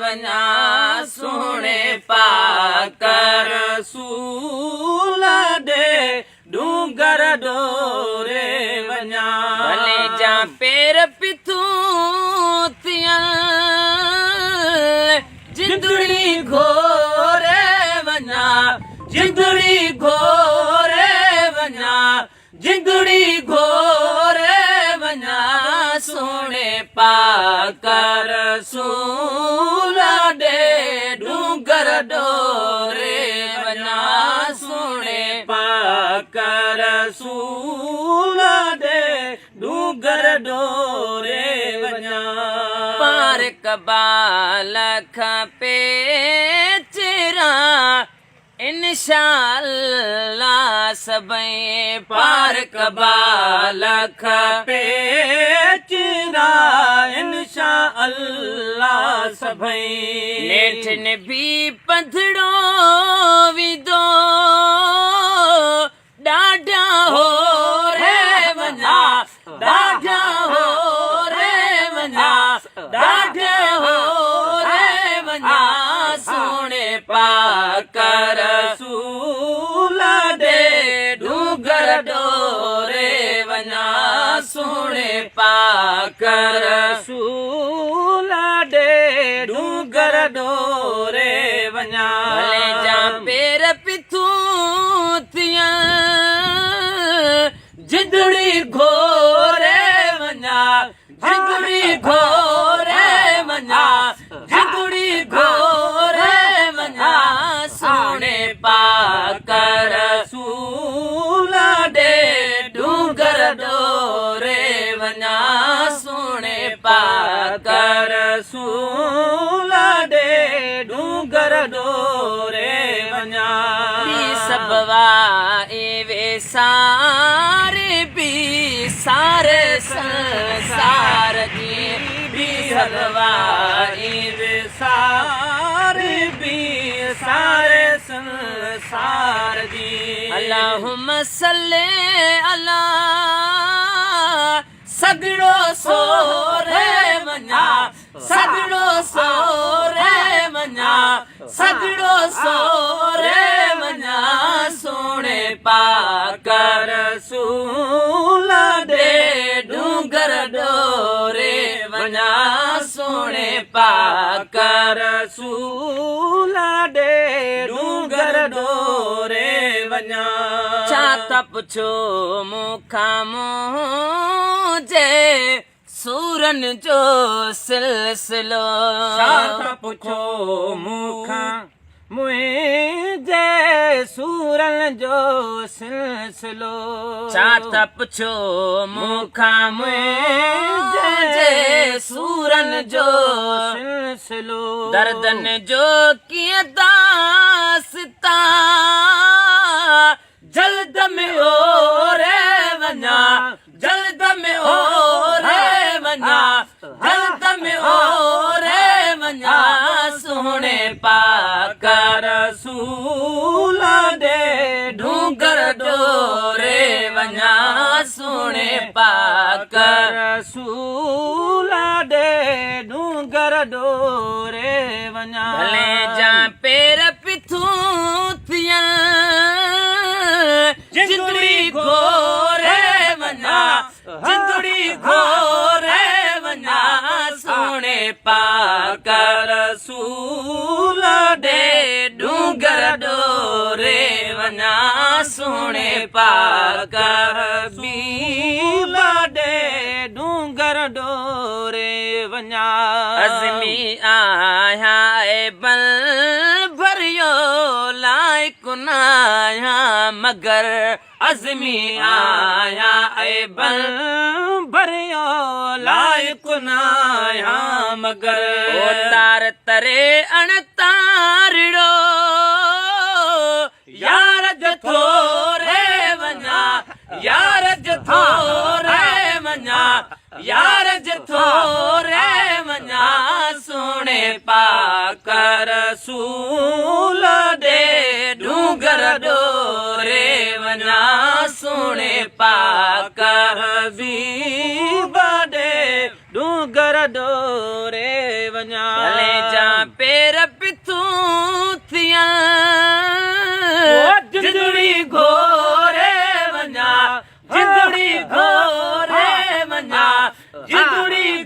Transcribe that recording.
वञा सोणे पाक रसूल ॾे डूंगर डोरे वञा भले जा पेर पिथूं थियन जिंदड़ी घोरे वञा जिंदड़ी घोरे वञा जिंदड़ी घोरे वञा सोणे पाक रसूल ॾे डूंगर डोरे वञा सोणे पाक रसूल ॾे डूंगर डोरे वञा पार कबाल खपे चिरा इंशाअल्लाह सभई पार कबाल खपे चिरा इंशाअल्लाह सभई नेठन भी पंधड़ो विदो ॾाढा हो रे वञा ॾाढा हो रे वञा ॾाढा हो रे वञा सोणे पाक रसूल ॾे डूंगर डोरे वञा सोणे पाक रसूल ॾे डूंगर डोरे वञा भले जा पेर पिथूं थियन जिंदड़ी घोरे वञा जिंदड़ी घोरे वञा जिंदड़ी घोरे वञा सोणे पाक रसूल ॾे डूंगर डोरे वञा सोणे पाक रसूल ॾे डूंगर डोरे वञा सबवा वे सारे भी सारे संसार जी भी सबवा वे सारे भी सारे संसार जी अल्लाहुम्मा सल्ले अला सगड़ो सोरे वञा सगड़ो सोरे वञा सगड़ो सोरे वञा सोणे पाक रसूल ॾे डूंगर डोरे वञा सोणे पाक रसूल ॾे डूंगर डोरे वञा छा त पुछो मूंखां मुंहिंजे सूरन जो सिलसिलो छा त पुछो मूंखां मुंहिंजे सूरन जो सिलसिलो छा त पुछो मूंखां मुंहिंजे सूरन जो सिलसिलो दर्दन जो कीअं दास्तां जल्द में ओरे वञा जल्द में ओरे वञा जल्द में ओरे वञा सोणे पाक रसूल ॾे डूंगर डोरे वञा सोणे पाक रसूल ॾे डूंगर डोरे वञा भले जा पेर पिथूं थियन जिंदड़ी घोरे वञा जिंदड़ी घोरे वञा सोणे पाक रसूल ॾे डूंगर डोरे वञा सोणे पाक रसूल ॾे डूंगर डोरे वञा अज़मी आया बल भरियो लाइक नाया मगर अज़मी आया बल भरियो लाइक नाया मगर तार तरे अण तारड़ो यार जथो रे वञा यार जथो रे वञा यार जथो रे वञा सोणे पाक रसूल ॾे डूंगर डोरे वञा सोणे पाक हबीब ॾे डूंगर डोरे वञा भले जा पे दी